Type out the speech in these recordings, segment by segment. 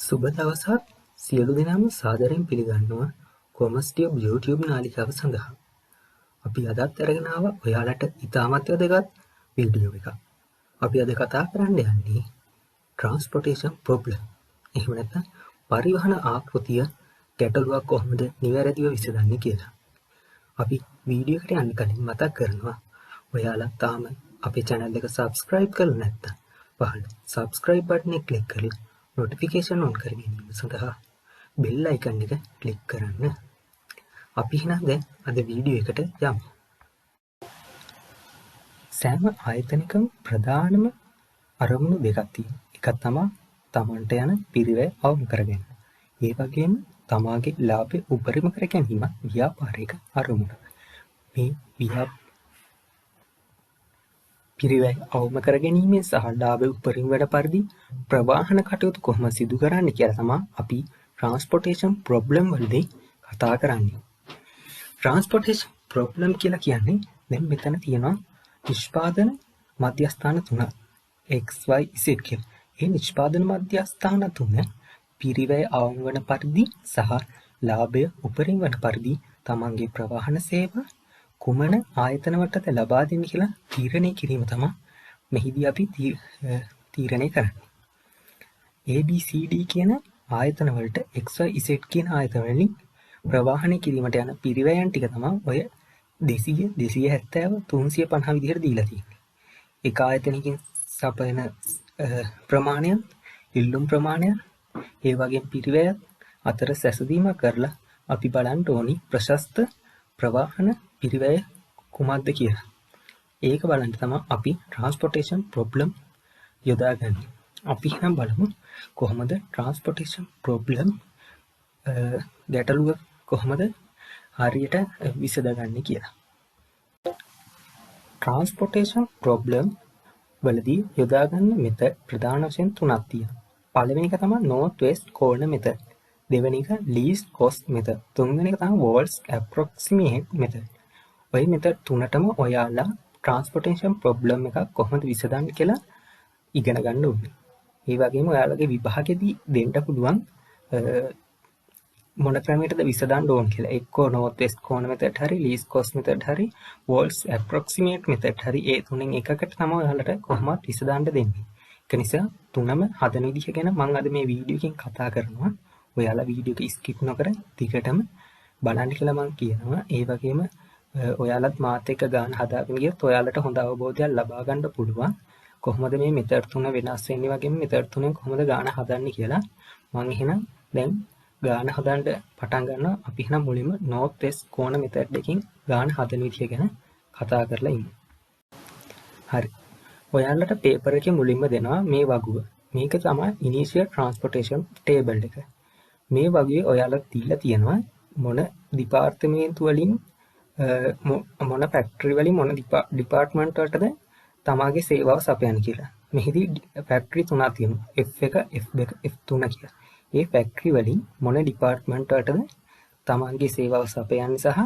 සුබ දවසක් සියලු දෙනාම සාදරයෙන් පිළිගන්නවා කොමර්ස් ටියුබ් YouTube නාලිකාව සඳහා. අපි අදත් අරගෙන ආවා ඔයාලට ඉතාමත් වැදගත් වීඩියෝ එකක්. අපි අද කතා කරන්න යන්නේ ට්‍රාන්ස්පෝර්ටේෂන් ප්‍රොබ්ලම්. එහෙම නැත්නම් පරිවහන ආකෘතිය ගැටලුවක් කොහොමද නිවැරදිව විසඳන්නේ කියලා. අපි වීඩියෝ එකට යන්න කලින් මතක් කරනවා ඔයාලා තාම අපේ channel එක subscribe කරලා නැත්නම් පහළ subscribe button එක click කරලා notification on කර ගැනීම සඳහා bell icon එක click කරන්න. අපි එහෙනම් දැන් අද වීඩියෝ එකට යමු. සෑම ආයතනිකම ප්‍රධානම අරමුණු දෙකක් තියෙනවා. එකක් තමයි තමන්ට යන පිරිවැය අවම කරගන්න. ඒ වගේම තමාගේ ලාභය උපරිම කර ගැනීම ව්‍යාපාරික අරමුණ. මේ පිරිවැය අවම කර ගැනීමෙන් සහ ලාභය උපරිම වැඩ පරිදි ප්‍රවාහන කටයුතු කොහොමද සිදු කරන්නේ කියලා තමයි අපි ට්‍රාන්ස්පෝර්ටේෂන් ප්‍රොබ්ලම් වලදී කතා කරන්නේ. ට්‍රාන්ස්පෝර්ටේෂන් ප්‍රොබ්ලම් කියලා කියන්නේ දැන් මෙතන තියෙනවා නිෂ්පාදන මධ්‍යස්ථාන තුනක් XY Z කියලා. මේ නිෂ්පාදන මධ්‍යස්ථාන තුන පිරිවැය අවම වන පරිදි සහ ලාභය උපරිම වන පරිදි තමන්ගේ ප්‍රවාහන සේවා කුමන ආයතන වලටද ලබා දෙන්නේ කියලා තීරණය කිරීම තමයි මෙහිදී අපි තීරණය කරන්නේ. ABCD කියන ආයතන වලට XYZ කියන ආයතන වලින් ප්‍රවාහනය කිරීමට යන පිරිවැයන් ටික තමයි ඔය 200 270 350 විදිහට දීලා තියෙන්නේ. එක ආයතනකින් සපයන ප්‍රමාණය, ඉල්ලුම් ප්‍රමාණය, ඒ වගේම පිරිවැය අතර සැසඳීමක් කරලා අපි බලන්න ඕනි ප්‍රශස්ත ප්‍රවාහන පිරිවැය කුමක්ද කියලා. ඒක බලන්න තමයි අපි ට්‍රාන්ස්පෝර්ටේෂන් ප්‍රොබ්ලම් යොදාගන්නේ. අපි නම් බලමු කොහොමද ට්‍රාන්ස්පෝර්ටේෂන් ප්‍රොබ්ලම් ගැටලුව කොහොමද හරියට විසඳගන්නේ කියලා. ට්‍රාන්ස්පෝර්ටේෂන් ප්‍රොබ්ලම් වලදී යොදාගන්න මෙතඩ් ප්‍රධාන වශයෙන් තුනක් තියෙනවා. පළවෙනි එක තමයි north west corner method. දෙවෙනි එක least cost method. තුන්වෙනි එක තමයි Wallace approximate method. ඔය මෙතඩ් තුනටම ඔයාලා ට්‍රාන්ස්පෝර්ටේෂන් ප්‍රොබ්ලම් එකක් කොහොමද විසඳන්නේ කියලා ඉගෙන ගන්න ඕනේ. ඒ වගේම ඔයාලගේ විභාගෙදී දෙන්න පුළුවන් මොන ක්‍රමයකටද විසඳන්න ඕන කියලා. එක්කෝ north west corner method හරි, least cost method හරි, Wallace approximate method හරි. ඒ තුනෙන් එකකට තමයි ඔයාලට කොහොමද විසඳන්න දෙන්නේ. ඒක නිසා තුනම හදන විදිහ ගැන මම අද මේ වීඩියෝ එකෙන් කතා කරනවා. ඔයාලා වීඩියෝ එක ස්කිප් නොකර දිගටම බලන්න කියලා මම කියනවා. ඒ වගේම ඔයාලත් මාත් එක්ක ගාන හදාගෙන ගියොත් ඔයාලට හොඳ අවබෝධයක් ලබා ගන්න පුළුවන්. කොහොමද මේ මෙතඩ් තුන වෙනස් වෙන්නේ වගේම මෙතඩ් තුනෙන් කොහොමද ගාන හදන්නේ කියලා. මම එහෙනම් දැන් ගාන හදන්න පටන් ගන්නවා. අපි එහෙනම් මුලින්ම north west corner method එකකින් ගාන හදන විදිය ගැන කතා කරලා ඉමු. හරි. ඔයාලට පේපර් එකේ මුලින්ම දෙනවා මේ වගුව. මේක තමයි initial transportation table එක. මේ වගේ ඔයාලට දීලා තියෙනවා මොන දෙපාර්තමේන්තු වලින් මොන ෆැක්ටරි වලින් මොන ඩිපාර්ට්මන්ට් වලටද තමාගේ සේවාව සපයන්නේ කියලා. මෙහිදී ෆැක්ටරි තුනක් තියෙනවා. F1, F2, F3 කියලා. ඒ ෆැක්ටරි වලින් මොන ඩිපාර්ට්මන්ට් වලටද තමාගේ සේවාව සපයන්නේ සහ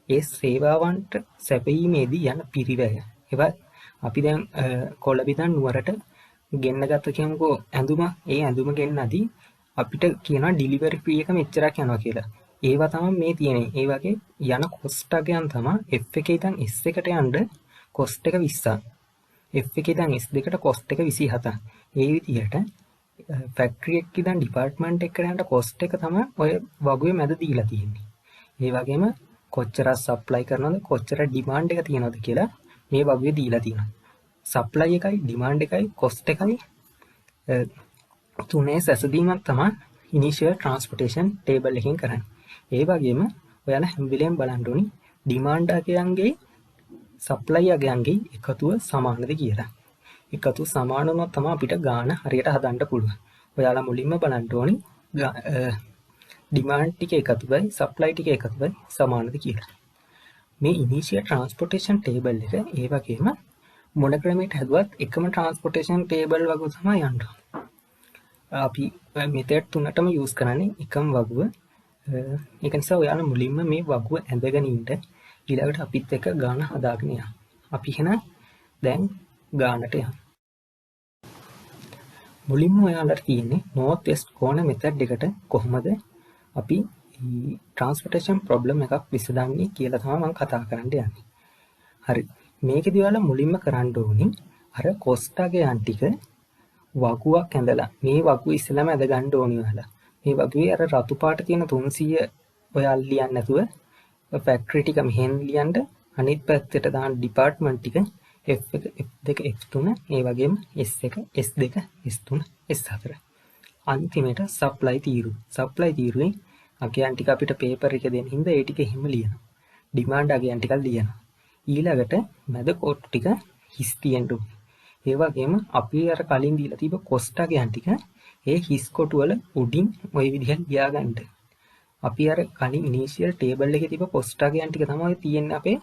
ඒ සේවාවන්ට සැපයීමේදී යන පිරිවැය. ඒවත් අපි දැන් කොළඹින් නුවරට ගෙන්න ගත්ත කියමුකෝ ඇඳුම. ඒ ඇඳුම ගෙන්නදී අපිට කියනවා ඩිලිවරි ෆී එක මෙච්චරක් යනවා කියලා. ඒවා තමයි මේ තියෙන්නේ. ඒ වගේ යන කොස්ට් එකෙන් තමයි F1 ඉඳන් S1 කට යන්න කොස්ට් එක 20ක්. F1 ඉඳන් S2 කට කොස්ට් එක 27ක්. ඒ විදිහට ෆැක්ටරි එකක ඉඳන් ඩිපාර්ට්මන්ට් එකකට යන කොස්ට් එක තමයි ඔය වගුවේ මැද දීලා තියෙන්නේ. ඒ වගේම කොච්චර සප්ලයි කරනවද කොච්චර ඩිමාන්ඩ් එක තියෙනවද කියලා මේ වගුවේ දීලා තියෙනවා. සප්ලයි එකයි ඩිමාන්ඩ් එකයි කොස්ට් එකයි තුනේ සැසඳීමක් තමයි ඉනිෂියල් ට්‍රාන්ස්පෝර්ටේෂන් ටේබල් එකෙන් කරන්නේ. ඒ වගේම ඔයාලා හැම වෙලේම බලන්න ඕනි ඩිමාන්ඩ් අගයන්ගේ සප්ලයි අගයන්ගේ එකතුව සමානද කියලා. එකතුව සමාන වුණොත් තමයි අපිට ගාන හරියට හදන්න පුළුවන්. ඔයාලා මුලින්ම බලන්න ඕනි ඩිමාන්ඩ් ටික එකතුවයි සප්ලයි ටික එකතුවයි සමානද කියලා. මේ ඉනිෂියල් ට්‍රාන්ස්පෝර්ටේෂන් ටේබල් එක ඒ වගේම මොන ක්‍රමයකට හැදුවත් එකම ට්‍රාන්ස්පෝර්ටේෂන් ටේබල් වගුව තමයි යන්න. අපි මෙතඩ් තුනටම යූස් කරන්නේ එකම වගුව. ඒක නිසා ඔයාලා මුලින්ම මේ වගුව ඇඳගෙන ඉන්න ඊළඟට අපිත් එක්ක ගාන හදාගෙන යන්න. අපි එහෙනම් දැන් ගානට යමු. මුලින්ම ඔයාලට තියෙන්නේ north west corner method එකට කොහොමද අපි transportation problem එකක් විසඳන්නේ කියලා තමයි මම කතා කරන්න යන්නේ. හරි. මේකදී ඔයාලා මුලින්ම කරන්න ඕනි අර කොස්ටාගේ ටික වගුවක් ඇඳලා මේ වගුව ඉස්සෙල්ලාම ඇඳ ගන්න ඕනි ඔයාලා. මේ වගුවේ අර රතු පාට තියෙන 300 ඔයාලා ලියන්න නැතුව ෆැක්ටරි ටික මෙහෙන් ලියන්න අනිත් පැත්තට දාන්න ඩිපාර්ට්මන්ට් ටික F1 F2 F3 ඒ වගේම S1 S2 S3 S4 අන්තිමට සප්ලයි තීරුවේ අගයන් ටික අපිට පේපර් එක දෙන්න හින්දා ඒ ටික එහෙම ලියනවා. ඩිමාන්ඩ් අගයන් ටිකක් ලියනවා. ඊළඟට මැද කොටු ටික හිස් තියෙන්න ඕනේ. ඒ වගේම අපි අර කලින් දීලා තිබ්බ කොස්ට් අගයන් ටික ඒ හිස් කොටු වල උඩින් ওই විදිහට ලියාගන්න. අපි අර කලින් ඉනිෂියල් ටේබල් එකේ තිබ්බ කොස්ට් අගයන් ටික තමයි තියෙන්නේ අපේ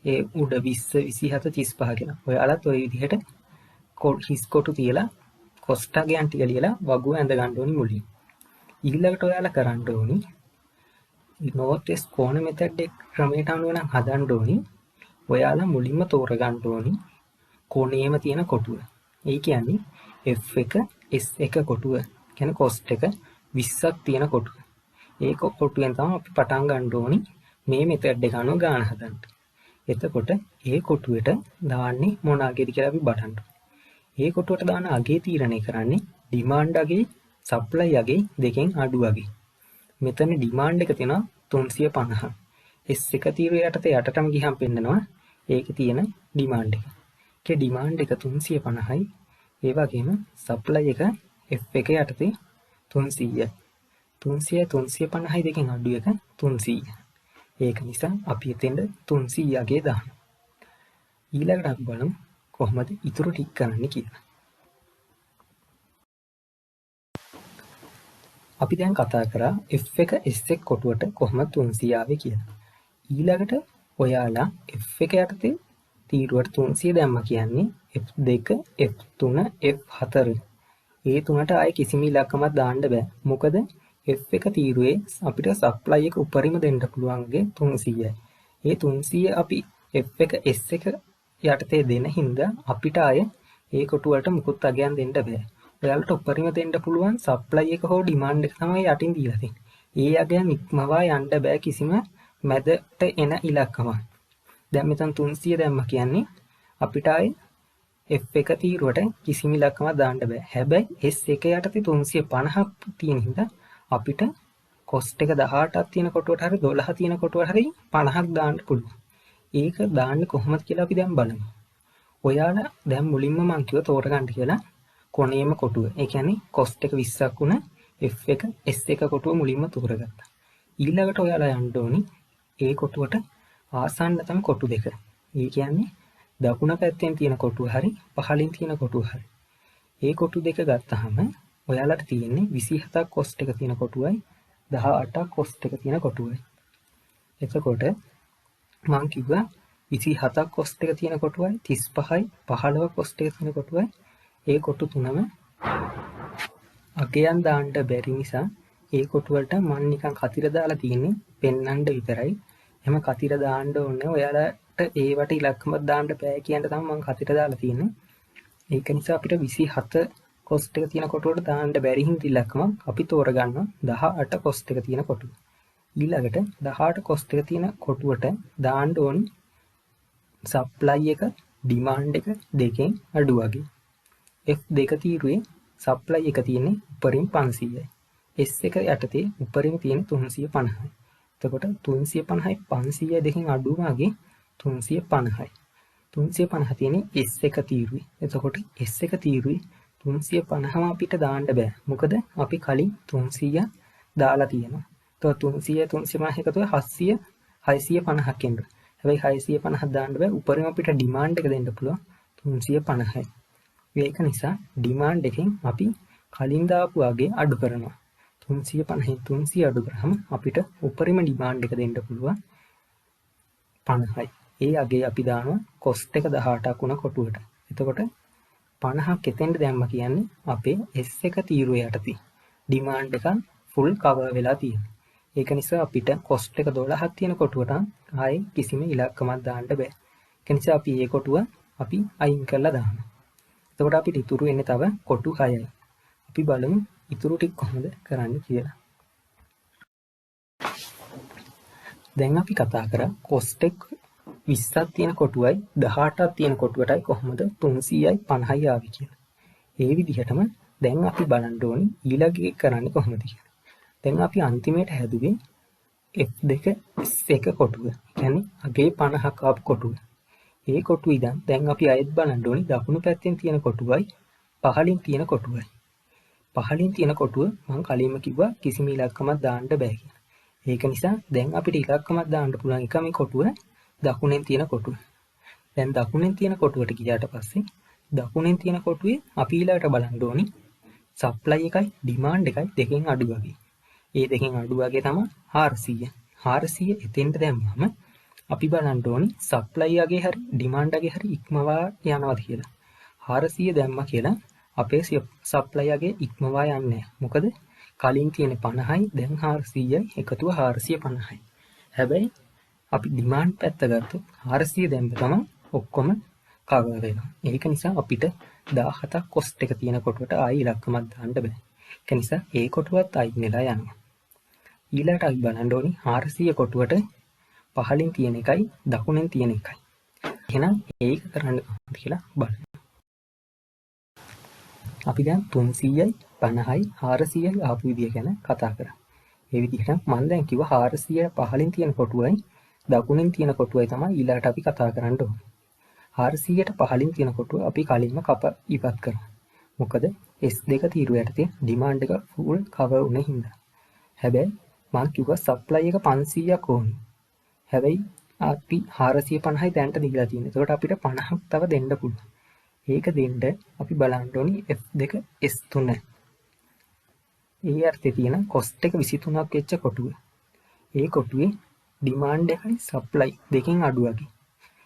ඒ උඩ 20 27 35 කියලා. ඔයාලත් ওই විදිහට හිස් කොටු තියලා කොස්ට් අගයන් ටික ලියලා වගුව ඇඳ ගන්න ඕනි මුලින්. ඊළඟට ඔයාලා කරන්න ඕනි north west corner method එක ක්‍රමයට අනුව නම් හදන්න ඕනි. ඔයාලා මුලින්ම තෝරගන්න ඕනි කොනේම තියෙන කොටුව. ඒ කියන්නේ F1 S1 කොටුව. කියන්නේ cost එක 20ක් තියෙන කොටුව. ඒ කොටුවෙන් තමයි අපි පටන් ගන්න ඕනි මේ method එක අනුව ගාන හදන්න. එතකොට ඒ කොටුවට දාන්නේ මොන අගයද කියලා අපි බලන්න. ඒ කොටුවට දාන අගය තීරණය කරන්නේ ඩිමාන්ඩ් අගේ සප්ලයි අගේ දෙකෙන් අඩු අගේ. මෙතන ඩිමාන්ඩ් එක තියෙනවා 350. S1 තීරුව යටතේ යටටම ගියහම පෙන්නනවා ඒකේ තියෙන ඩිමාන්ඩ් එක. ඒකේ ඩිමාන්ඩ් එක 350යි. ඒ වගේම සප්ලයි එක F1 යටතේ 300යි. 350යි දෙකෙන් අඩු එක 300. ඒක නිසා අපි එතෙන්ද 300 අගේ දානවා. ඊළඟට අපි බලමු කොහොමද ඉතුරු ටික කරන්නේ කියලා. අපි දැන් කතා කරා F1 S1 කොටුවට කොහොමද 300 ආවේ කියලා. ඊළඟට ඔයාලා F1 යටතේ තීරුවට 300 දැම්ම කියන්නේ F2 F3 F4 ඒ තුනට ආයේ කිසිම ඉලක්කමක් දාන්න බෑ. මොකද F1 තීරුවේ අපිට සප්ලයි එක උපරිම දෙන්න පුළුවන්ගේ 300යි. ඒ 300 අපි F1 S1 යටතේ දෙන හින්දා අපිට ආයේ ඒ කොටු වලට මුකුත් අගයන් දෙන්න බෑ. ඔයාලට උපරිම දෙන්න පුළුවන් සප්ලයි එක හෝ ඩිමාන්ඩ් එක තමයි යටින් දීලා තියෙන්නේ. ඒ අගයන් ඉක්මවා යන්න බෑ කිසිම මැදට එන ඉලක්කමක්. දැන් මෙතන 300 දැම්ම කියන්නේ අපිට ආයේ F1 තීරුවට කිසිම ඉලක්කමක් දාන්න බෑ. හැබැයි S1 යටතේ 350ක් තියෙන හින්දා අපිට කොස්ට් එක 18ක් තියෙන කොටුවට හරි 12 තියෙන කොටුවට හරි 50ක් දාන්න පුළුවන්. ඒක දාන්නේ කොහොමද කියලා අපි දැන් බලමු. ඔයාලා දැන් මුලින්ම මම කිව්ව තෝරගන්න කියලා කොනේම කොටුව. ඒ කියන්නේ කොස්ට් එක 20ක් වුණ F1 S1 කොටුව මුලින්ම තෝරගත්තා. ඊළඟට ඔයාලා යන්න ඕනි ඒ කොටුවට ආසන්නතම කොටු දෙක. ඒ කියන්නේ දකුණ පැත්තෙන් තියෙන කොටුව හරි පහළින් තියෙන කොටුව හරි. ඒ කොටු දෙක ගත්තාම ඔයාලට තියෙන්නේ 27ක් කොස්ට් එක තියෙන කොටුවයි 18ක් කොස්ට් එක තියෙන කොටුවයි. එතකොට මම කිව්වා 27ක් කොස්ට් එක තියෙන කොටුවයි 35යි 15ක් කොස්ට් එක තියෙන කොටුවයි ඒ කොටු තුනම අගයන් දාන්න බැරි නිසා ඒ කොටු වලට මම නිකන් කතිර දාලා තියෙන්නේ පෙන්නන්න විතරයි. එහෙම කතිර දාන්න ඕනේ ඔයාලට ඒවට ඉලක්කමක් දාන්න බෑ කියන තමයි මම කතිර දාලා තියෙන්නේ. ඒක නිසා අපිට 27 කොස්ට් එක තියෙන කොටුවට දාන්න බැරි හින්දා ඉලක්කමක් අපි තෝරගන්නවා 18 කොස්ට් එක තියෙන කොටුව. ඊළඟට 18 කොස්ට් එක තියෙන කොටුවට දාන්න ඕනි සප්ලයි එක ඩිමාන්ඩ් එක දෙකෙන් අඩු වගේ. F2 තීරුවේ සප්ලයි එක තියෙන්නේ උපරිම 500යි. S1 යටතේ උපරිම තියෙන 350යි. එතකොට 350යි 500යි දෙකෙන් අඩු වගේ 350යි. 350 තියෙන්නේ S1 තීරුවේ. එතකොට S1 තීරුවේ 350ම අපිට දාන්න බෑ. මොකද අපි කලින් 300 දාලා තියෙනවා. එතකොට 300 350 එකතු 700 650ක් එන්න. හැබැයි 650ක් දාන්න බෑ. උපරිම අපිට ඩිමාන්ඩ් එක දෙන්න පුළුවන් 350යි. ඒක නිසා ඩිමාන්ඩ් එකෙන් අපි කලින් දාපු අගේ අඩු කරනවා. 350න් 300 අඩු කරාම අපිට උපරිම ඩිමාන්ඩ් එක දෙන්න පුළුවන් 50යි. ඒ අගේ අපි දානවා කොස්ට් එක 18ක් වුණ කොටුවට. එතකොට 50ක් එතෙන්ට දැම්ම කියන්නේ අපේ S1 තීරුව යටතේ ඩිමාන්ඩ් එක ෆුල් කවර් වෙලා තියෙනවා. ඒක නිසා අපිට කොස්ට් එක 12ක් තියෙන කොටුවට ආයේ කිසිම ඉලක්කමක් දාන්න බෑ. ඒක නිසා අපි මේ කොටුව අපි අයින් කරලා දානවා. එතකොට අපිට ඉතුරු වෙන්නේ තව කොටු 6යි. අපි බලමු ඉතුරු ටික කොහොමද කරන්නේ කියලා. දැන් අපි කතා කරා cost එක 20ක් තියෙන කොටුවයි 18ක් තියෙන කොටුවටයි කොහොමද 350යි ආවේ කියලා. ඒ විදිහටම දැන් අපි බලන්න ඕනි ඊළඟ එක කරන්නේ කොහොමද කියලා. දැන් අපි අන්තිමයට හැදුවේ F2 S1 කොටුව. කියන්නේ අගේ 50ක් ආපු කොටුව. ඒ කොටුව ඉඳන් දැන් අපි ආයෙත් බලන්න ඕනි දකුණු පැත්තෙන් තියෙන කොටුවයි පහළින් තියෙන කොටුවයි. පහළින් තියෙන කොටුව මම කලින්ම කිව්වා කිසිම ඉලක්කමක් දාන්න බෑ කියලා. ඒක නිසා දැන් අපිට ඉලක්කමක් දාන්න පුළුවන් එකම කොටුව දකුණෙන් තියෙන කොටුව. දැන් දකුණෙන් තියෙන කොටුවට ගියාට පස්සේ දකුණෙන් තියෙන කොටුවේ අපි ඊළඟට බලන්න ඕනි සප්ලයි එකයි ඩිමාන්ඩ් එකයි දෙකෙන් අඩු වගේ. ඒ දෙකෙන් අඩු වගේ තමයි 400. 400 එතෙන්ට දැම්මම අපි බලන්න ඕනි සප්ලයි අගේ හරි ඩිමාන්ඩ් අගේ හරි ඉක්මවා යනවාද කියලා. 400 දැම්මා කියලා අපේ සප්ලයි අගේ ඉක්මවා යන්නේ නැහැ. මොකද කලින් තියෙන 50යි දැන් 400යි එකතුව 450යි. හැබැයි අපි ඩිමාන්ඩ් පැත්ත ගත්තොත් 400 දැම්ම තමයි ඔක්කොම කවර් වෙනවා. ඒක නිසා අපිට 17ක් කොස්ට් එක තියෙන කොටුවට ආයි ඉලක්කමක් දාන්න බෑ. ඒක නිසා ඒ කොටුවත් අයින් වෙලා යනවා. ඊළඟට අපි බලන්න ඕනි 400 කොටුවට පහළින් තියෙන එකයි දකුණෙන් තියෙන එකයි. එහෙනම් ඒක කරන්න කොහොමද කියලා බලමු. අපි දැන් 300යි 50යි 400යි ආපු විදිය ගැන කතා කරා. ඒ විදිහට මම දැන් කිව්වා 400 පහළින් තියෙන කොටුවයි දකුණෙන් තියෙන කොටුවයි තමයි ඊළඟට අපි කතා කරන්න ඕනේ. 400ට පහළින් තියෙන කොටුව අපි කලින්ම ඉවත් කරමු. මොකද S2 තීරුව යටතේ ඩිමාන්ඩ් එක ෆුල් කවර් වුණේ හින්දා. හැබැයි මම කිව්වා සප්ලයි එක 500ක් ඕනේ. හැබැයි අපි 450යි දැන්ට දීලා තියෙනවා. ඒකට අපිට 50ක් තව දෙන්න පුළුවන්. ඒක දෙන්න අපි බලන්න ඕනි F2 S3. ඒ අර්ථයේ තියෙන කොස්ට් එක 23ක් වෙච්ච කොටුව. ඒ කොටුවේ ඩිමාන්ඩ් එකයි සප්ලයි දෙකෙන් අඩු වගේ.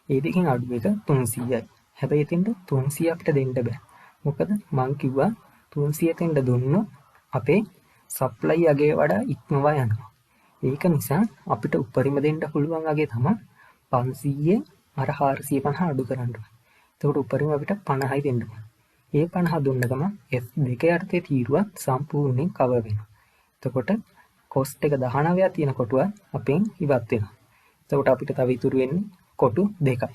ඒ දෙකෙන් අඩු එක 300යි. හැබැයි එතෙන්ට 300 අපිට දෙන්න බෑ. මොකද මං කිව්වා 300 එතෙන්ට දුන්නොත් අපේ සප්ලයි අගේ වඩා ඉක්මවා යනවා. ඒක නිසා අපිට උපරිම දෙන්න පුළුවන් අගේ තමයි 500 අර 450 අඩු කරන්න ඕනේ. එතකොට උපරිම අපිට 50යි දෙන්න ඕනේ. ඒ 50 දුන්න ගමන් F2 යටතේ තීරුවත් සම්පූර්ණයෙන් කවර් වෙනවා. එතකොට කොස්ට් එක 19ක් තියෙන කොටුව අපෙන් ඉවත් වෙනවා. එතකොට අපිට තව ඉතුරු වෙන්නේ කොටු දෙකයි.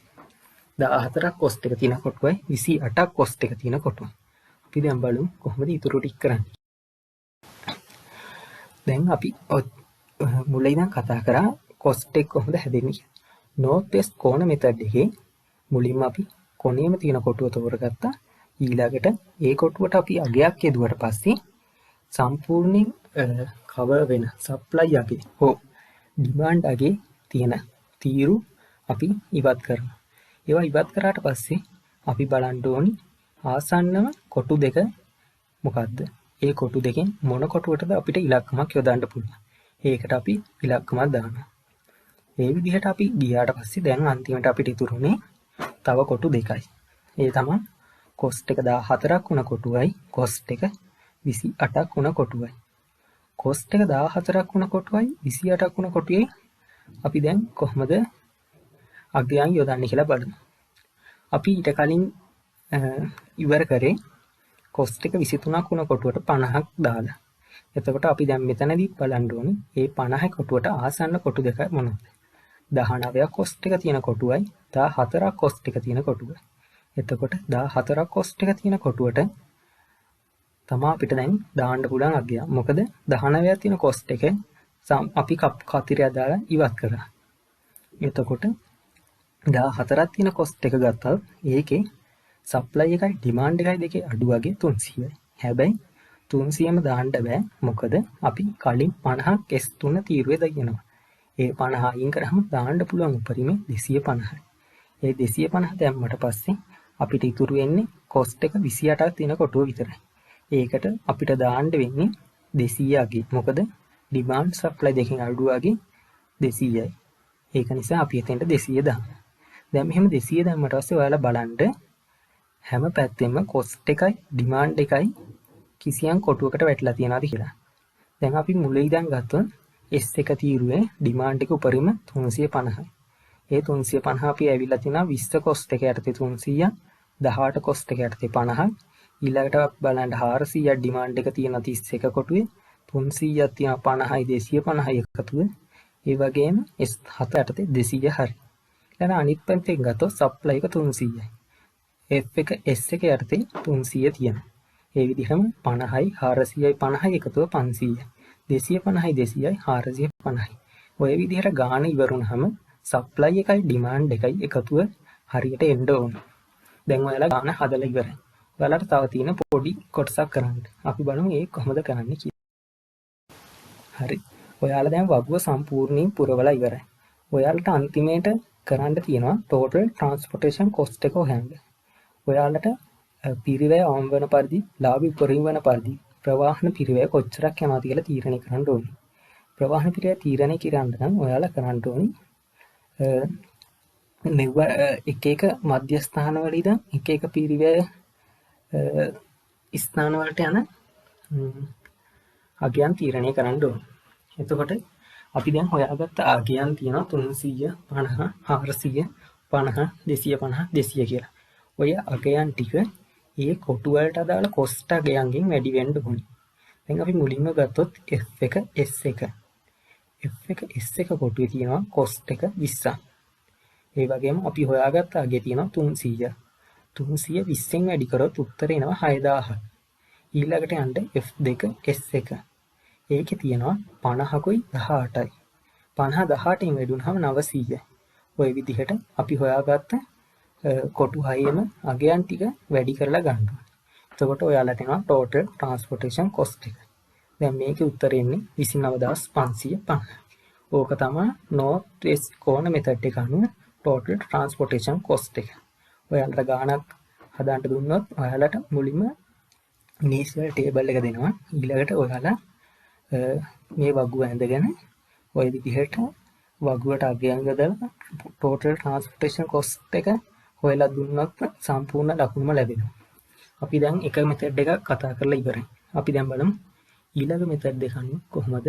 14ක් කොස්ට් එක තියෙන කොටුවයි 28ක් කොස්ට් එක තියෙන කොටුව. අපි දැන් බලමු කොහොමද ඉතුරු ටික කරන්නේ. දැන් අපි මුලින් ඉඳන් කතා කරා කොස්ට් එක කොහොමද හැදෙන්නේ කියලා. නෝර්ත් වෙස්ට් කෝණ මෙතඩ් එකේ මුලින්ම අපි කොනේම තියෙන කොටුව තෝරගත්තා. ඊළඟට ඒ කොටුවට අපි අගයක් යෙදුවට පස්සේ සම්පූර්ණයෙන් කවර් වෙන සප්ලයි අගේ හෝ ඩිමාන්ඩ් අගේ තියෙන තීරු අපි ඉවත් කරනවා. ඒවා ඉවත් කරාට පස්සේ අපි බලන්න ඕනි ආසන්නම කොටු දෙක මොකද්ද? ඒ කොටු දෙකෙන් මොන කොටුවටද අපිට ඉලක්කමක් යොදන්න පුළුවන්. ඒකට අපි ඉලක්කමක් දානවා. ඒ විදිහට අපි ගියාට පස්සේ දැන් අන්තිමට අපිට ඉතුරුනේ තව කොටු දෙකයි. ඒ තමයි කොස්ට් එක 14ක් වුණ කොටුවයි කොස්ට් එක 28ක් වුණ කොටුවයි. කොස්ට් එක 14ක් වුණ කොටුවයි 28ක් වුණ කොටුවේ අපි දැන් කොහොමද අගයන් යොදන්නේ කියලා බලමු. අපි ඊට කලින් ඉවර කරේ කොස්ට් එක 23ක් වුණ කොටුවට 50ක් දාලා. එතකොට අපි දැන් මෙතනදී බලන්න ඕනේ මේ 50 කොටුවට ආසන්න කොටු දෙක මොනවද? 19ක් කොස්ට් එක තියෙන කොටුවයි 14ක් කොස්ට් එක තියෙන කොටුවයි. එතකොට 14ක් කොස්ට් එක තියෙන කොටුවට තමයි අපිට දැන් දාන්න පුළුවන් අගය. මොකද 19ක් තියෙන කොස්ට් එක අපි කතිරය දාලා ඉවත් කරා. එතකොට 14ක් තියෙන කොස්ට් එක ගත්තත් ඒකේ සප්ලයි එකයි ඩිමාන්ඩ් එකයි දෙකේ අඩු වගේ 300යි. හැබැයි 300ම දාන්න බෑ. මොකද අපි කලින් 50ක් S3 තීරුවේ දාගෙනවා. ඒ 50 අයින් කරාම දාන්න පුළුවන් උපරිමේ 250යි. ඒ 250 දැම්මට පස්සේ අපිට ඉතුරු වෙන්නේ කොස්ට් එක 28ක් තියෙන කොටුව විතරයි. ඒකට අපිට දාන්න වෙන්නේ 200 අගේ. මොකද ඩිමාන්ඩ් සප්ලයි දෙකෙන් අඩු වගේ 200යි. ඒක නිසා අපි එතෙන්ට 200 දානවා. දැන් මෙහෙම 200 දැම්මට පස්සේ ඔයාලා බලන්න හැම පැත්තෙම කොස්ට් එකයි ඩිමාන්ඩ් එකයි කිසියම් කොටුවකට වැටලා තියනවාද කියලා. දැන් අපි මුලින් ඉඳන් ගත්තොත් S1 තීරුවේ ඩිමාන්ඩ් එක උපරිම 350යි. ඒ 350 අපි ඇවිල්ලා තිනා 20 කොස්ට් එක යටතේ 300ක් 18 කොස්ට් එක යටතේ 50ක් ඊළඟට බලන්න 400ක් ඩිමාන්ඩ් එක තියෙන 31 කොටුවේ 300ක් තියෙන 50යි 250යි එකතුව. ඒ වගේම S7 යටතේ 200 හරි. ඊළඟ අනිත් පැත්තෙන් ගත්තොත් සප්ලයි එක 300යි. F එක S එක යටතේ 300 තියෙනවා. ඒ විදිහම 50යි 400යි 50යි එකතුව 500යි. 250යි 200යි 450යි. ඔය විදිහට ගාන ඉවර වුණාම සප්ලයි එකයි ඩිමාන්ඩ් එකයි එකතුව හරියට එන්න ඕන. දැන් ඔයාලා ගාන හදලා ඉවරයි. ඔයාලට තව තියෙන පොඩි කොටසක් කරන්න. අපි බලමු ඒක කොහොමද කරන්නේ කියලා. හරි. ඔයාලා දැන් වගුව සම්පූර්ණයෙන් පුරවලා ඉවරයි. ඔයාලට අන්තිමේට කරන්න තියෙනවා total transportation cost එක හොයන්න. ඔයාලට පිරිවැය අවම වන පරිදි, ලාභ උපරිම වන පරිදි ප්‍රවාහන පිරිවැය කොච්චරක් යනවාද කියලා තීරණය කරන්න ඕනේ. ප්‍රවාහන පිරිවැය තීරණය කරන්න නම් ඔයාලා කරන්න ඕනේ එක එක මධ්‍යස්ථාන වල ඉඳන් එක එක පිරිවැය ස්ථාන වලට යන අගයන් තීරණය කරන්න ඕනේ. එතකොට අපි දැන් හොයාගත්ත අගයන් තියෙනවා 350, 400, 50, 250, 200 කියලා. ඔය අගයන් ටික ඒ කොටු වලට අදාළ කොස්ට් අගයන්ගෙන් වැඩි වෙන්න ඕනේ. දැන් අපි මුලින්ම ගත්තොත් F එක S එක. F එක S එක කොටුවේ තියෙනවා කොස්ට් එක 20ක්. ඒ වගේම අපි හොයාගත්ත අගය තියෙනවා 300. 300 20ෙන් වැඩි කරොත් උත්තරේ එනවා 6000ක්. ඊළඟට යන්න F2 S එක. ඒකේ තියෙනවා 50කුයි 18යි. 50 18න් වැඩි වුණාම 900යි. ওই විදිහට අපි හොයාගත්ත කොටු 6ෙම අගයන් ටික වැඩි කරලා ගන්නවා. එතකොට ඔයාලට එනවා total transportation cost එක. දැන් මේකේ උත්තරේ එන්නේ 29550. ඕක තමයි north west corner method එක අනුව total transportation cost එක. ඔයාලට ගාණක් හදාන්න දුන්නොත් ඔයාලට මුලින්ම initial table එක දෙනවා. ඊළඟට ඔයාලා මේ වගුව ඇඳගෙන ওই විදිහට වගුවට අගයන් යොදලා total transportation cost එක හොයලා දුන්නොත් සම්පූර්ණ ලකුණුම ලැබෙනවා. අපි දැන් එක මෙතඩ් එකක් කතා කරලා ඉවරයි. අපි දැන් බලමු ඊළඟ මෙතඩ් එක අනුව කොහොමද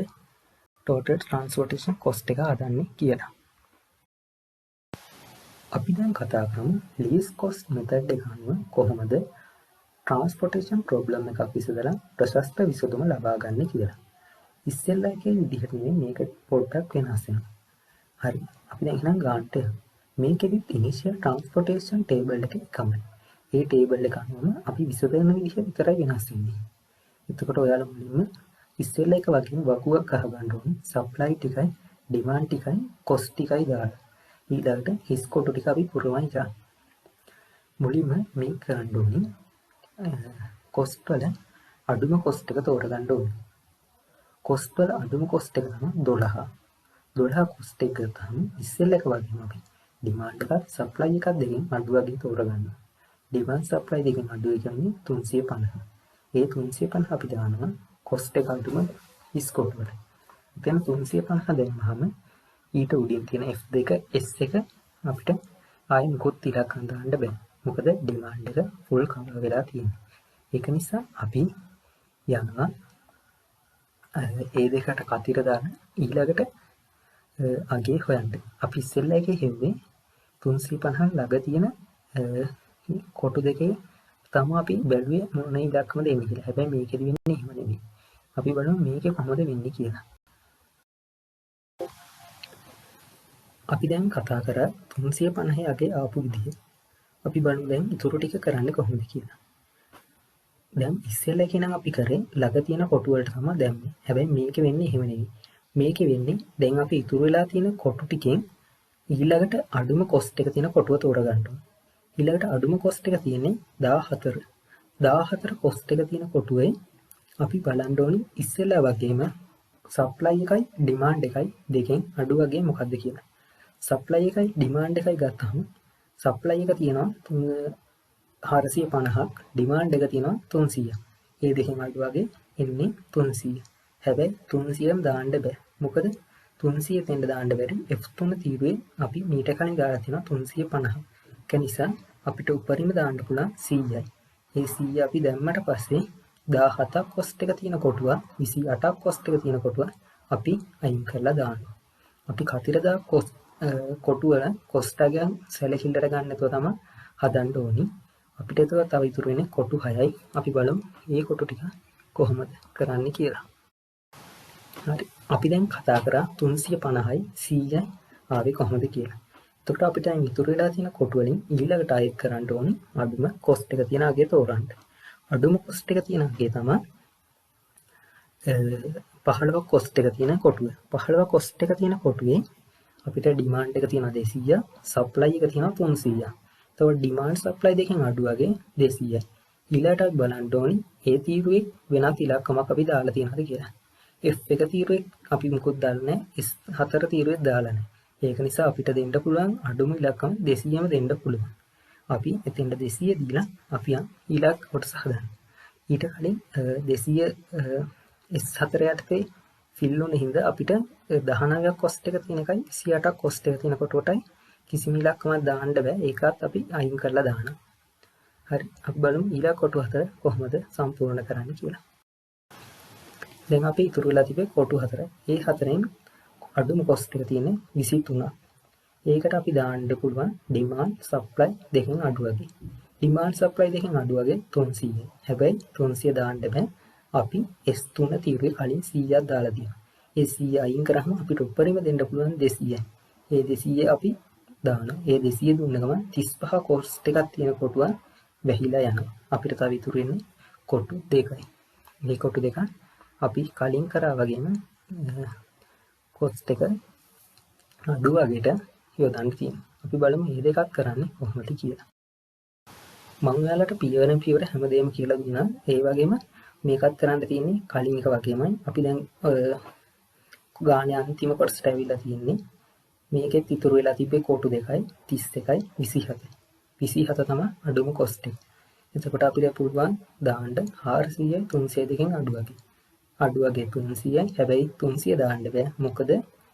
total transportation cost එක හදන්නේ කියලා. අපි දැන් කතා කරමු least cost method එක අනුව කොහොමද transportation problem එකක් විසඳලා ප්‍රශස්ත විසඳුම ලබා ගන්න කියලා. ඉස්සෙල්ලා එකේ විදිහට මේක පොඩ්ඩක් වෙනස් වෙනවා. හරි. අපි දැන් එහෙනම් ගන්නට මේකෙදිත් initial transportation table එක එකමයි. ඒ table එක අනුව අපි විසඳන විදිහ විතරයි වෙනස් වෙන්නේ. එතකොට ඔයාලා මුලින්ම ඉස්සෙල්ලා එක වගේම වකුවක් අහගන්න ඕනේ. supply ටිකයි demand ටිකයි cost ටිකයි දාලා. ඊළඟට හිස් කොටු ටික අපි පුරවයි ගන්න. මුලින්ම මේක කරන්න ඕනේ cost වල අඩුම cost එක තෝරගන්න ඕනේ. cost වල අඩුම cost එක තමයි 12. 12 cost එක ගත්තාම ඉස්සෙල්ලා එක වගේම අපි demand එකත් supply එකත් දෙකෙන් අඩු වගේ තෝරගන්නවා. demand supply දෙකෙන් අඩු කියන්නේ 350. ඒ 350 අපි දානවා cost එක අඩුම හිස් කොටු වල. එතන 350 දැම්මහම ඊට උඩින් තියෙන F2 S එක අපිට ආයෙ මොකොත් ඉලක්කම් දාන්න බෑ. මොකද demand එක full cover වෙලා තියෙනවා. ඒක නිසා අපි යනවා ඒ දෙකට කතිර දාන ඊළඟට අගේ හොයන්න. අපි ඉස්සෙල්ලා එකේ හෙව්වේ 350 ළඟ තියෙන කොටු දෙකේ තමයි අපි බැලුවේ මොන ඉලක්කම දෙන්නේ කියලා. හැබැයි මේකෙදි වෙන්නේ එහෙම නෙමෙයි. අපි බලමු මේකේ කොහොමද වෙන්නේ කියලා. අපි දැන් කතා කරා 350 අගේ ආපු විදිහ. අපි බලමු දැන් ඊටු ටික කරන්නේ කොහොමද කියලා. දැන් ඉස්සෙල්ලා කියනනම් අපි කරේ ළඟ තියෙන කොටු වලට තමයි දැම්මේ. හැබැයි මේකේ වෙන්නේ එහෙම නෙවෙයි. මේකේ වෙන්නේ දැන් අපි ඉතුරු වෙලා තියෙන කොටු ටිකෙන් ඊළඟට අඩුම කොස්ට් එක තියෙන කොටුව තෝරගන්න ඕනේ. ඊළඟට අඩුම කොස්ට් එක තියෙන්නේ 14. 14 කොස්ට් එක තියෙන කොටුවේ අපි බලන්න ඕනේ ඉස්සෙල්ලා වගේම සප්ලයි එකයි ඩිමාන්ඩ් එකයි දෙකෙන් අඩු වගේ මොකද්ද කියලා. සප්ලයි එකයි ඩිමාන්ඩ් එකයි ගත්තාම සප්ලයි එක තියෙනවා 450ක් ඩිමාන්ඩ් එක තියෙනවා 300ක්. ඒ දෙකෙන් අඩු වගේ එන්නේ 300. හැබැයි 300ම දාන්න බෑ. මොකද 300 තෙන්ද දාන්න බැරි F3 තීරුවේ අපි මීට කලින් දාලා තියෙනවා 350. ඒක නිසා අපිට උපරිම දාන්න පුළුවන් 100යි. ඒ 100 අපි දැම්මට පස්සේ 17ක් කොස්ට් එක තියෙන කොටුව 28ක් කොස්ට් එක තියෙන කොටුව අපි අයින් කරලා දානවා. අපි කතිරදා කොටු වල කොස්ට් එක සැලකිල්ලට ගන්න නැතුව තමයි හදන්න ඕනි. අපිට එතකොට තව ඉතුරු වෙන්නේ කොටු 6යි. අපි බලමු මේ කොටු ටික කොහොමද කරන්නේ කියලා. හරි. අපි දැන් කතා කරා 350යි 100යි ආවේ කොහොමද කියලා. එතකොට අපිට දැන් ඉතුරු වෙලා තියෙන කොටු වලින් ඊළඟට ආයෙත් කරන්න ඕනේ අඩුම කොස්ට් එක තියෙන අගේ තෝරන්න. අඩුම කොස්ට් එක තියෙන අගේ තමයි 15 කොස්ට් එක තියෙන කොටුව. 15 කොස්ට් එක තියෙන කොටුවේ අපිට ඩිමාන්ඩ් එක තියෙනවා 200, සප්ලයි එක තියෙනවා 300. එතකොට ඩිමාන්ඩ් සප්ලයි දෙකෙන් අඩු වගේ 200යි. ඊළඟට අපි බලන්න ඕනේ ඒ තීරුවේ වෙනත් ඉලක්කමක් අපි දාලා තියෙනවද කියලා. F1 තීරුවේ අපි මුකුත් දාලා නැහැ. S4 තීරුවේ දාලා නැහැ. ඒක නිසා අපිට දෙන්න පුළුවන් අඩුම ඉලක්කම 200ම දෙන්න පුළුවන්. අපි එතෙන්ට 200 දීලා අපි ඊළඟ කොටස හදන්න. ඊට කලින් 200 S4 යටතේ ෆිල් වුණ හින්දා අපිට 19ක් කොස්ට් එක තියෙන එකයි 28ක් කොස්ට් එක තියෙන කොටුවටයි කිසිම ඉලක්කමක් දාන්න බෑ. ඒකත් අපි අයින් කරලා දානවා. හරි. අපි බලමු ඊළඟ කොටුව 4 කොහොමද සම්පූර්ණ කරන්න කියලා. දැන් අපි ඉතුරු වෙලා තිබේ කොටු 4. ඒ 4ෙන් අඩුම කොස්ට් එක තියෙන්නේ 23ක්. ඒකට අපි දාන්න පුළුවන් ඩිමාන්ඩ් සප්ලයි දෙකෙන් අඩු වගේ. ඩිමාන්ඩ් සප්ලයි දෙකෙන් අඩු වගේ 300යි. හැබැයි 300 දාන්න බෑ. අපි S3 තීරුවේ කලින් 100ක් දාලා තියෙනවා. ඒ 100 අයින් කරාම අපිට උඩරිම දෙන්න පුළුවන් 200යි. ඒ 200 අපි දානවා. ඒ 200 දුන්න ගමන් 35 කොස්ට් එකක් තියෙන කොටුව වැහිලා යනවා. අපිට තව ඉතුරු වෙන්නේ කොටු දෙකයි. මේ කොටු දෙක අපි කලින් කරා වගේම කොස්ට් එක අඩු වගේට යොදන්න තියෙනවා. අපි බලමු මේ දෙකත් කරන්නේ කොහොමද කියලා. මම ඔයාලට පියවරෙන් පියවර හැමදේම කියලා දුන්නා. ඒ වගේම මේකත් කරන්න තියෙන්නේ කලින් එක වගේමයි. අපි දැන් ගානේ අන්තිම කොටසට ඇවිල්ලා තියෙන්නේ. මේකෙත් ඉතුරු වෙලා තිබ්බේ කොටු දෙකයි 31යි 27යි. 27 තමයි අඩුම කොස්ට් එක. එතකොට අපිට පුළුවන් දාන්න 400යි 300 දෙකෙන් අඩු වගේ. අඩු වගේ 300යි. හැබැයි 300 දාන්න බෑ. මොකද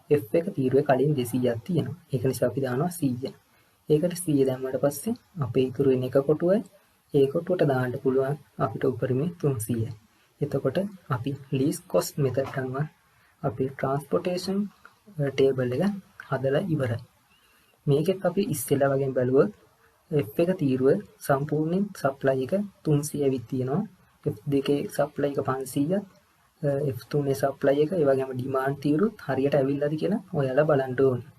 F1 තීරුවේ කලින් 200ක් තියෙනවා. ඒක නිසා අපි දානවා 100. ඒකට 100 දැම්මට පස්සේ අපේ ඉතුරු වෙන එක කොටුවයි ඒ කොටුවට දාන්න පුළුවන් අපිට උපරිමේ 300යි. එතකොට අපි least cost method අනුව අපි transportation table එක හදලා ඉවරයි. මේකෙත් අපි ඉස්සෙල්ලා වගේම බැලුවොත් F1 තීරුව සම්පූර්ණයෙන් supply එක 300 ඇවිත් තියෙනවා. F2 supply එක 500ක් F3 supply එක ඒ වගේම demand තීරුත් හරියට ඇවිල්ලාද කියලා ඔයාලා බලන්න ඕනේ.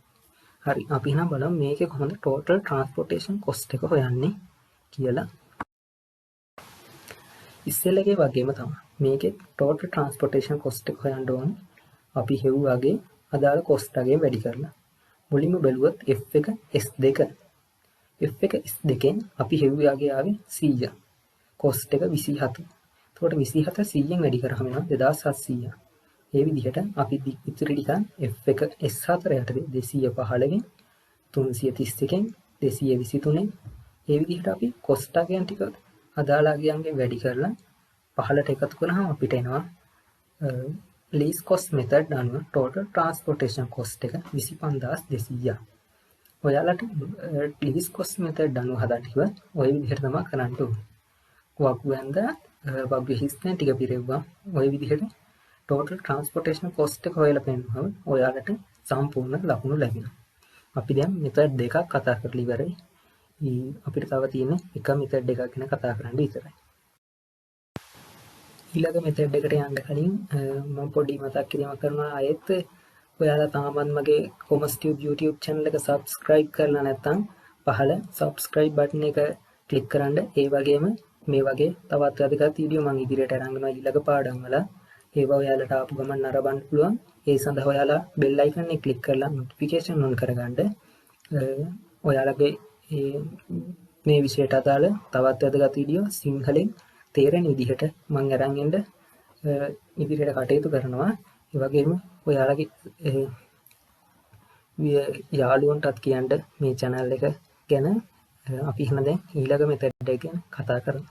හරි අපි එහෙනම් බලමු මේකේ කොහොමද total transportation cost එක හොයන්නේ කියලා. ඉස්සෙල්ලගේ වගේම තමයි මේකේ total transportation cost එක හොයන්න ඕනේ. අපි හෙව්වාගේ අදාළ cost එකේ වැඩි කරලා. මුලින්ම බැලුවොත් F1 S2 F1 S2 අපි හෙව්වාගේ ආවේ 100. cost එක 27. එතකොට 27 100ෙන් වැඩි කරාම එනවා 2700. ඒ විදිහට අපි ඉතිරි ටික F1 S4 යටතේ 215න් 331න් 223න් ඒ විදිහට අපි cost එකයන් ටික අදාළ අගයන්ගෙන් වැඩි කරලා 15ට එකතු කරාම අපිට එනවා least cost method අනුව total transportation cost එක 25200ක්. ඔයාලට least cost method අනුව හදන්න කිව්ව ඔය විදිහට තමයි කරන්න ඕනේ. වගුවෙන්ද වගුවේ හිස්තැන් ටික පිරෙව්වා ඔය විදිහට total transportation cost එක හොයලා පෙන්නනවා. ඔයාලට සම්පූර්ණ ලකුණු ලැබෙනවා. අපි දැන් method දෙකක් කතා කරලා ඉවරයි. අපිට තව තියෙන්නේ එක method එකක් ගැන කතා කරන්න විතරයි. ඊළඟ method එකට යන්න කලින් මම පොඩි මතක් කිරීමක් කරනවා. ආයෙත් ඔයාලා තාමත් මගේ Commerce Tube YouTube channel එක subscribe කරලා නැත්නම් පහළ subscribe button එක click කරන්න. ඒ වගේම මේ වගේ තවත් වැදගත් වීඩියෝ මම ඉදිරියට අරන් යනවා ඊළඟ පාඩම් වල. ඒවා ඔයාලට ආපු ගමන් නරඹන්න පුළුවන්. ඒ සඳහා ඔයාලා bell icon එක click කරලා notification on කරගන්න. ඔයාලගේ මේ විෂයට අදාළ තවත් වැදගත් වීඩියෝ සිංහලෙන් තේරෙන විදිහට මම අරන් එන්න ඉදිරියට කටයුතු කරනවා. ඒ වගේම ඔයාලගේ යාළුවන්ටත් කියන්න මේ channel එක ගැන අපි එහෙනම් දැන් ඊළඟ method එක ගැන කතා කරමු.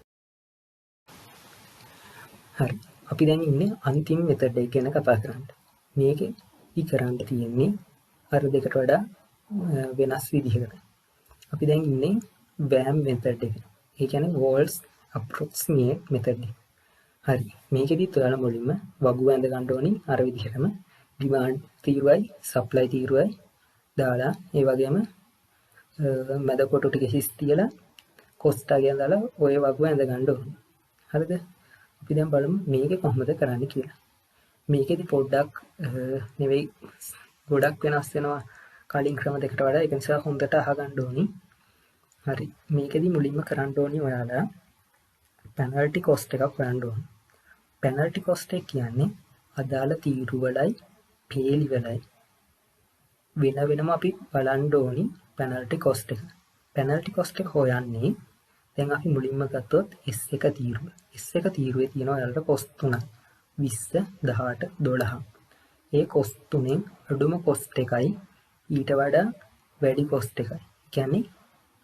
හරි. අපි දැන් ඉන්නේ අන්තිම method එක ගැන කතා කරන්න. මේකේ කරන්න තියෙන්නේ අර දෙකට වඩා වෙනස් විදිහකට. අපි දැන් ඉන්නේ WAM method එක. ඒ කියන්නේ walls approximate method එක. හරි. මේකෙදිත් ඔයාලා මුලින්ම වගුව ඇඳ ගන්න ඕනි අර විදිහටම demand තීරුවයි supply තීරුවයි දාලා ඒ වගේම මැද කොටු ටික හිස් තියලා කොස්ට් එකෙන් දාලා ඔය වගුව ඇඳ ගන්න ඕනේ. හරිද? අපි දැන් බලමු මේක කොහොමද කරන්න කියලා. මේකෙදි පොඩ්ඩක් නෙවෙයි ගොඩක් වෙනස් වෙනවා කලින් ක්‍රම දෙකට වඩා. ඒක නිසා හොඳට අහගන්න ඕනි. හරි. මේකෙදි මුලින්ම කරන්න ඕනි ඔයාලා penalty cost එකක් හොයන්න ඕනේ. penalty cost එක කියන්නේ අදාළ තීරුවලයි පේලි වලයි වෙන වෙනම අපි බලන්න ඕනි penalty cost එක. penalty cost එක හොයන්නේ දැන් අපි මුලින්ම ගත්තොත් S1 තීරුව. S1 තීරුවේ තියෙනවා ඔයාලට cost තුනක්. 20, 18, 12. ඒ cost තුනෙන් අඩුම cost එකයි ඊට වඩා වැඩි cost එකයි. කියන්නේ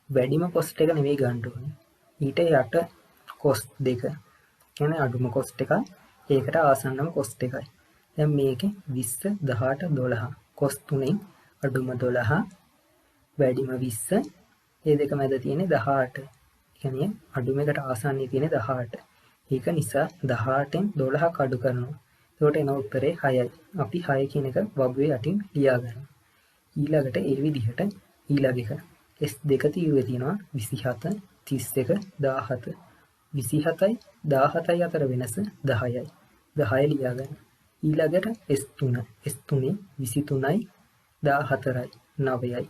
වැඩිම cost එක නෙවෙයි ගන්න ඕනේ. ඊට යට cost දෙක. කියන්නේ අඩුම cost එකයි ඒකට ආසන්නම cost එකයි. දැන් මේකේ 20, 18, 12 cost තුනෙන් අඩුම 12 වැඩිම 20 ඒ දෙක මැද තියෙන්නේ 18. කියන්නේ අඩුම එකට ආසන්නයේ තියෙන්නේ 18. ඒක නිසා 18න් 12ක් අඩු කරනවා. එතකොට එන උත්තරේ 6යි. අපි 6 කියන එක වගුවේ යටින් ලියා ගන්නවා. ඊළඟට ඒ විදිහට ඊළඟ එක S2 තීරුවේ තියෙනවා 27, 31, 17. 27යි 17යි අතර වෙනස 10යි. 10 ලියා ගන්න. ඊළඟට S3. S3 23යි 14යි 9යි.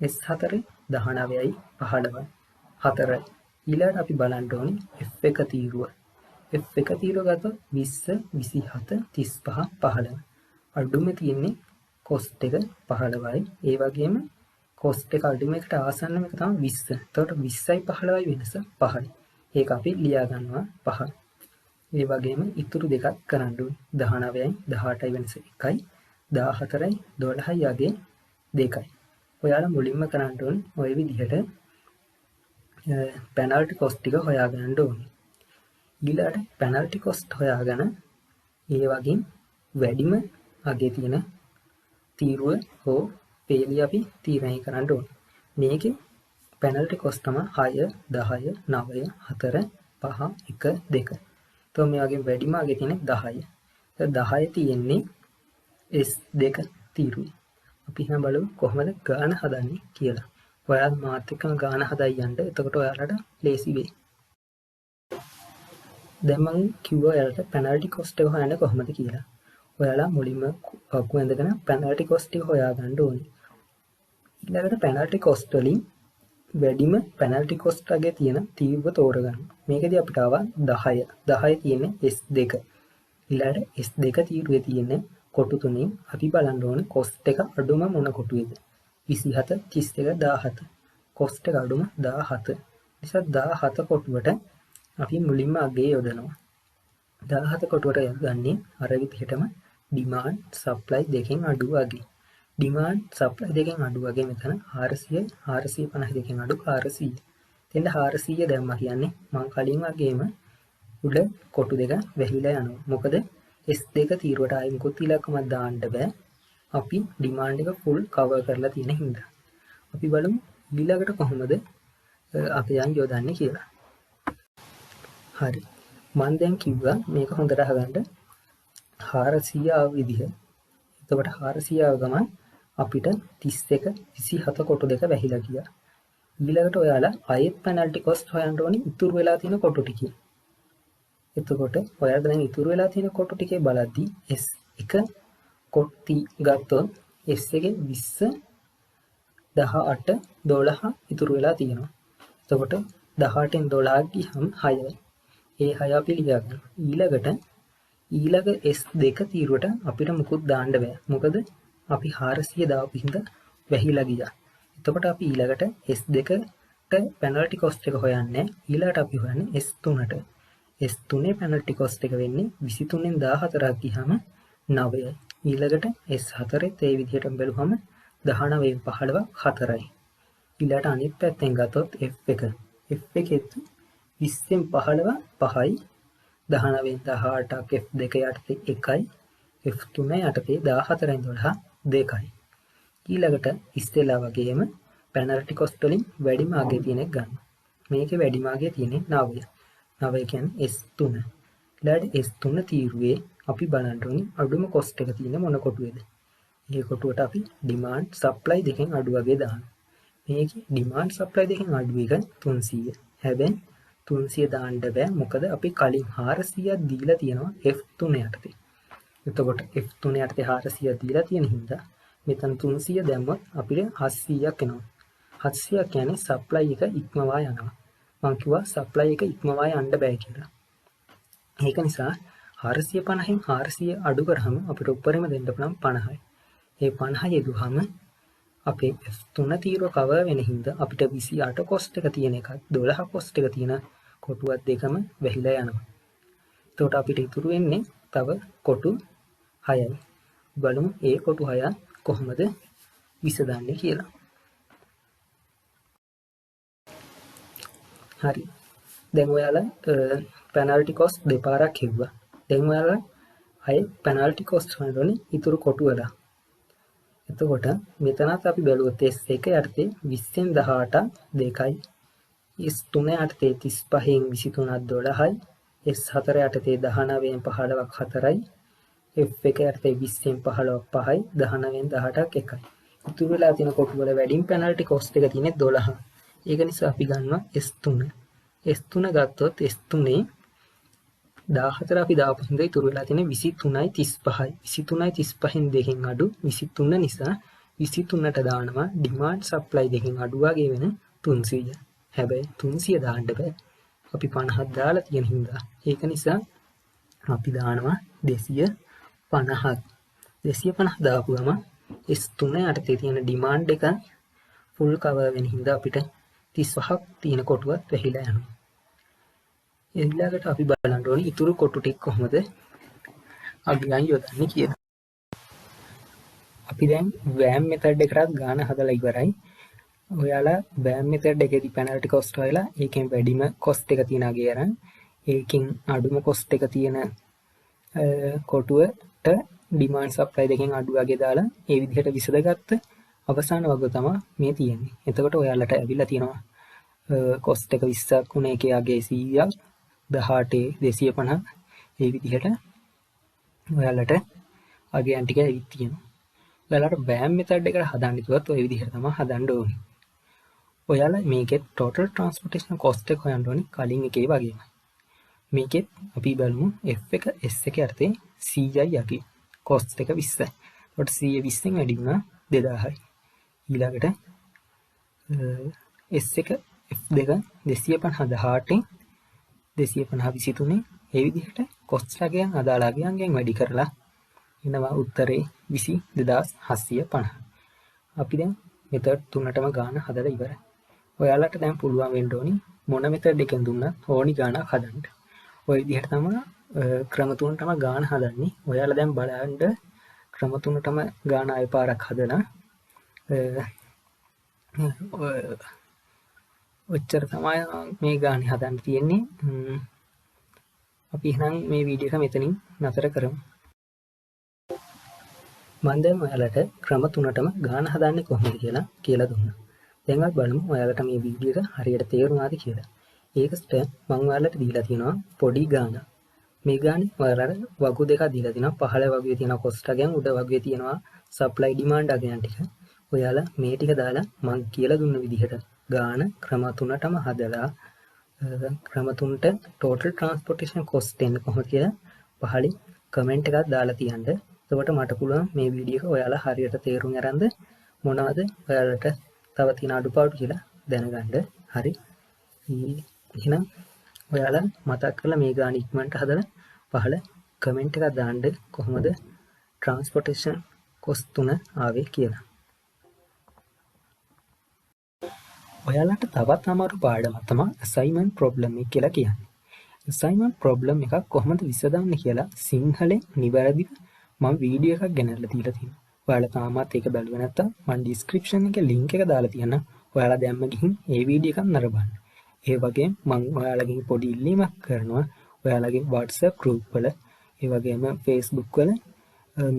S4 19යි 15යි 4යි. ඊළඟට අපි බලන්න ඕනේ F1 තීරුව. F1 තීරුව ගත්තොත් 20, 27, 35, 15. අඩුම තියෙන්නේ cost එක 15යි. ඒ වගේම cost එක අඩුම එකට ආසන්නම එක තමයි 20. එතකොට 20යි 15යි වෙනස 5යි. ඒක අපි ලියා ගන්නවා 5. ඒ වගේම ඉතුරු දෙකක් කරන්න ඕනේ. 19යි 18යි වෙනස 1යි. 14යි 12යි යගේ 2යි. ඔයාලා මුලින්ම කරන්න ඕනේ ওই විදිහට penalty cost ටික හොයාගන්න ඕනේ. ඊළඟට penalty cost හොයාගෙන ඒ වගේ වැඩිම අගේ තියෙන තීරුව හෝ පේලි අපි තීරණය කරන්න ඕනේ. මේකේ penalty cost තමයි 6, 10, 9, 4, 5, 1, 2. તો මේ වගේ වැඩිම අගේ තියෙන්නේ 10යි. ඒ 10 තියෙන්නේ S2 තීරුවේ. අපි එහෙනම් බලමු කොහොමද ගාන හදන්නේ කියලා. ඔයාලා මාත් එක්කම ගාන හදයි යන්න. එතකොට ඔයාලට ලේසි වෙයි. දැන් මම කිව්වා ඔයාලට penalty cost එක හොයන්න කොහොමද කියලා. ඔයාලා මුලින්ම වගු ඇඳගෙන penalty cost එක හොයාගන්න ඕනේ. ඊළඟට penalty cost වලින් වැඩිම penalty cost අගේ තියෙන තීරුව තෝරගන්න. මේකදී අපිට ආවා 10. 10 තියෙන්නේ S2. ඊළඟට S2 තීරුවේ තියෙන්නේ කොටු තුنين අපි බලන්න ඕනේ cost එක අඩුම මොන කොටුවේද? 27, 31, 17. cost එක අඩුම 17. නිසා 17 කොටුවට අපි මුලින්ම අගේ යොදනවා. 17 කොටුවට යොදන්නේ අර විදිහටම demand supply දෙකෙන් අඩු අගේ. demand supply දෙකෙන් අඩු අගේ මෙතන 400, 452 අඩු 400. එතෙන්ද 400 දැම්මා කියන්නේ මම කලින් වගේම උඩ කොටු දෙක වැහිලා යනවා. මොකද S2 තීරුවට ආයෙ මුකුත් ඉලක්කමක් දාන්න බෑ. අපි demand එක full cover කරලා තියෙන හින්දා. අපි බලමු ඊළඟට කොහොමද අගයන් යොදන්නේ කියලා. හරි. මම දැන් කිව්වා මේක හොඳට අහගන්න 400 ආව විදිහ. එතකොට 400 ආව ගමන් අපිට 31, 27 කොටු දෙක වැහිලා ගියා. ඊළඟට ඔයාලා ආයෙත් penalty cost හොයන්න ඕනේ ඉතුරු වෙලා තියෙන කොටු ටිකේ. එතකොට ඔයාලට දැන් ඉතුරු වෙලා තියෙන කොටු ටිකේ බලද්දී S1 කොටි ගත්තොත් S1 20 18 12 ඉතුරු වෙලා තියෙනවා. එතකොට 18න් 12 ගියහම 6යි. ඒ 6 අපි ලියා ගන්න. ඊළඟ S2 තීරුවට අපිට මුකුත් දාන්න බෑ. මොකද අපි 400 දාපු හින්දා වැහිලා ගියා. එතකොට අපි ඊළඟට S2ට penalty cost එක හොයන්නේ. ඊළඟට අපි හොයන්නේ S3ට. S3 penalty cost එක වෙන්නේ 23න් 14ක් ගියහම 9යි. ඊළඟට S4 ඒ විදිහටම බැලුවම 19න් 15ක් 4යි. ඊළඟට අනිත් පැත්තෙන් ගත්තොත් F1. F1 20න් 15 5යි. 19න් 18ක් F2 යටතේ 1යි. F3 යටතේ 14න් 12 2යි. ඊළඟට ඉස්සෙල්ලා වගේම penalty cost වලින් වැඩිම අගේ තියෙන එක ගන්න. මේකේ වැඩිම අගේ තියෙන්නේ 9. 9 කියන්නේ S3. ඊළඟට S3 තීරුවේ අපි බලන්න ඕනේ අඩුම cost එක තියෙන මොන කොටුවේද? මේ කොටුවට අපි demand supply දෙකෙන් අඩු අගේ දානවා. මේකේ demand supply දෙකෙන් අඩු එක 300. හැබැයි 300 දාන්න බෑ. මොකද අපි කලින් 400ක් දීලා තියෙනවා F3 යටතේ. එතකොට F3 යටතේ 400ක් දීලා තියෙන හින්දා මෙතන 300 දැම්මොත් අපිට 700ක් එනවා. 700ක් කියන්නේ සප්ලයි එක ඉක්මවා යනවා. මම කිව්වා සප්ලයි එක ඉක්මවා යන්න බෑ කියලා. ඒක නිසා 450න් 400 අඩු කරාම අපිට උඩරිම දෙන්න පුළුවන් 50යි. ඒ 50 යෙදුවාම අපේ F3 තීරුව කවර් වෙන හින්දා අපිට 28 කොස්ට් එක තියෙන එකත් 12 කොස්ට් එක තියෙන කොටුවත් දෙකම වැහිලා යනවා. එතකොට අපිට ඉතුරු වෙන්නේ තව කොටු 6යි. බලමු ඒ කොටු 6 කොහොමද විසඳන්නේ කියලා. හරි. දැන් ඔයාලා පෙනල්ටි කොස්ට් දෙපාරක් හෙව්වා. දැන් ඔයාලා අය පෙනල්ටි කොස්ට් හොයන්න ඕනේ ඉතුරු කොටු වල. එතකොට මෙතනත් අපි බැලුවොත් S1 යටතේ 20න් 18 2යි. S3 යටතේ 35න් 23ක් 12යි. S4 යටතේ 19න් 15ක් 4යි. F1 යටතේ 20න් 15ක් 5යි. 19න් 18ක් 1යි. ඉතුරු වෙලා තියෙන කොටු වල වැඩිම පෙනල්ටි කොස්ට් එක තියෙන්නේ 12. ඒක නිසා අපි ගන්නවා S3. S3 ගත්තොත් S3 14 අපි දාපු හින්දා ඉතුරු වෙලා තියෙන්නේ 23යි 35යි. 23යි 35න් දෙකෙන් අඩු 23 නිසා 23ට දානවා ඩිමාන්ඩ් සප්ලයි දෙකෙන් අඩු වගේ වෙන 300. හැබැයි 300 දාන්න බෑ. අපි 50ක් දාලා තියෙන හින්දා. ඒක නිසා අපි දානවා 250ක්. 250 දාපුවම S3 යටතේ තියෙන ඩිමාන්ඩ් එක ෆුල් කවර් වෙන හින්දා අපිට 35ක් තියෙන කොටුවත් වැහිලා යනවා. ඊළඟට අපි බලන්න ඕනේ ඉතුරු කොටු ටික කොහොමද අගයන් යොදන්නේ කියලා. අපි දැන් WAM මෙතඩ් එකකට ගාන හදලා ඉවරයි. ඔයාලා WAM මෙතඩ් එකේදී පෙනල්ටි කොස්ට් හොයලා ඒකෙන් වැඩිම කොස්ට් එක තියෙන අගේ අරන් ඒකෙන් අඩුම කොස්ට් එක තියෙන කොටුවට ඩිමාන්ඩ් සප්ලයි දෙකෙන් අඩු වගේ දාලා ඒ විදිහට විසඳගත්ත අවසාන වග තමයි මේ තියෙන්නේ. එතකොට ඔයාලට ඇවිල්ලා තියෙනවා කොස්ට් එක 20ක් උන එකේ අගේ 100ක් 18 250 ඒ විදිහට ඔයාලට අගයන් ටික ඇවිත් තියෙනවා. ඔයාලට WAM මෙතඩ් එකට හදන්න කිව්වොත් ওই විදිහට තමයි හදන්න ඕනේ. ඔයාලා මේකේ total transportation cost එක හොයන්න ඕනේ කලින් එකේ වගේම. මේකෙත් අපි බලමු F1 S1 යටතේ 100යි යකි. cost එක 20යි. ඒකට 120න් වැඩි වුණා 2000යි. ඊළඟට S1 F2 250 18න් 250 23 ඒ විදිහට කොස්ට් අගයන් අදාළ අගයන්ගෙන් වැඩි කරලා එනවා උත්තරේ 22750. අපි දැන් මෙතඩ් තුනටම ගාන හදලා ඉවරයි. ඔයාලට දැන් පුළුවන් වෙන්න ඕනි මොන මෙතඩ් එකෙන් දුන්නත් ඕනි ගානක් හදන්න. ওই විදිහට තමයි ක්‍රම තුනටම ගාන හදන්නේ. ඔයාලා දැන් බලන්න ක්‍රම තුනටම ගාන ආය පාරක් හදලා ඔච්චර තමයි මේ ගානේ හදන්න තියෙන්නේ. අපි එහෙනම් මේ වීඩියෝ එක මෙතනින් නතර කරමු. මම දැන් ඔයාලට ක්‍රම තුනටම ගාන හදන්නේ කොහොමද කියලා දුන්නා. දැන් අපි බලමු ඔයාලට මේ වීඩියෝ එක හරියට තේරුණාද කියලා. ඒකට මම ඔයාලට දීලා තියෙනවා පොඩි ගාන. මේ ගානේ ඔයාලට වගු දෙකක් දීලා තිනවා. පහළ වගුවේ තියෙන කොස්ට් අගයන් උඩ වගුවේ තියෙනවා සප්ලයි ඩිමාන්ඩ් අගයන් ටික. ඔයාලා මේ ටික දාලා මම කියලා දුන්න විදිහට ගාන ක්‍රම තුනටම හදලා ක්‍රම තුනට total transportation cost එන්නේ කොහොමද කියලා පහලින් කමෙන්ට් එකක් දාලා තියන්න. එතකොට මට පුළුවන් මේ වීඩියෝ එක ඔයාලා හරියට තේරුම් අරන්ද මොනවද ඔයාලට තව තියෙන අඩුපාඩු කියලා දැනගන්න. හරි. එහෙනම් ඔයාලා මතක් කරලා මේ ගාන ඉක්මනට හදලා පහල කමෙන්ට් එකක් දාන්න කොහොමද transportation cost තුන ආවේ කියලා. ඔයාලට තවත් අමාරු පාඩමක් තමයි assignment problem එක කියලා කියන්නේ. assignment problem එකක් කොහොමද විසඳන්නේ කියලා සිංහලෙන් නිවැරදිව මම වීඩියෝ එකක් ගෙනල්ලා තියලා තියෙනවා. ඔයාලා තාමත් ඒක බැලුවේ නැත්නම් මම description එකේ link එක දාලා තියෙනවා. ඔයාලා දැම්ම ගිහින් ඒ වීඩියෝ එකක් නරඹන්න. ඒ වගේම මම ඔයාලගෙන් පොඩි ඉල්ලීමක් කරනවා. ඔයාලගේ WhatsApp group වල ඒ වගේම Facebook වල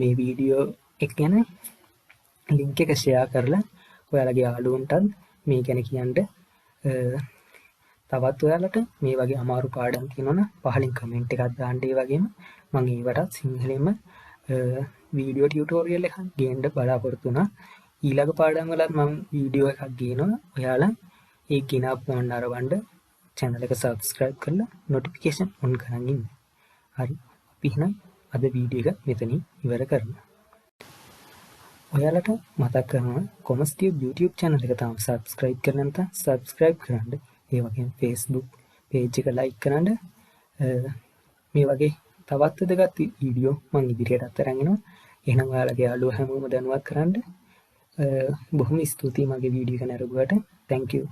මේ වීඩියෝ එක ගැන link එක share කරලා ඔයාලගේ යාළුවන්ටත් මේ ගැන කියන්න. තවත් ඔයාලට මේ වගේ අමාරු පාඩම් තියෙනවනම් පහලින් කමෙන්ට් එකක් දාන්න. ඒ වගේම මම ඒවට සිංහලෙන්ම වීඩියෝ ටියුටෝරියල් එකක් ගේන්න බලාපොරොත්තු වුණා. ඊළඟ පාඩම් වලත් මම වීඩියෝ එකක් ගේනවා. ඔයාලා ඒ ගෙනාපු ගමන් නරඹන්න channel එක subscribe කරලා notification on කරන් ඉන්න. හරි. අපි එහෙනම් අද වීඩියෝ එක මෙතනින් ඉවර කරනවා. ඔයාලට මතක් කරනවා කොමර්ස් ටියුබ් YouTube channel එක තාම subscribe කරලා නැත්නම් subscribe කරන්න. ඒ වගේම Facebook page එක like කරන්න. මේ වගේ තවත් වැදගත් වීඩියෝ මම ඉදිරියට අරන් එනවා. එහෙනම් ඔයාලගේ යාළුවෝ හැමෝම දැනුවත් කරන්න. බොහොම ස්තුතියි මගේ වීඩියෝ එක නරඹුවට. thank you.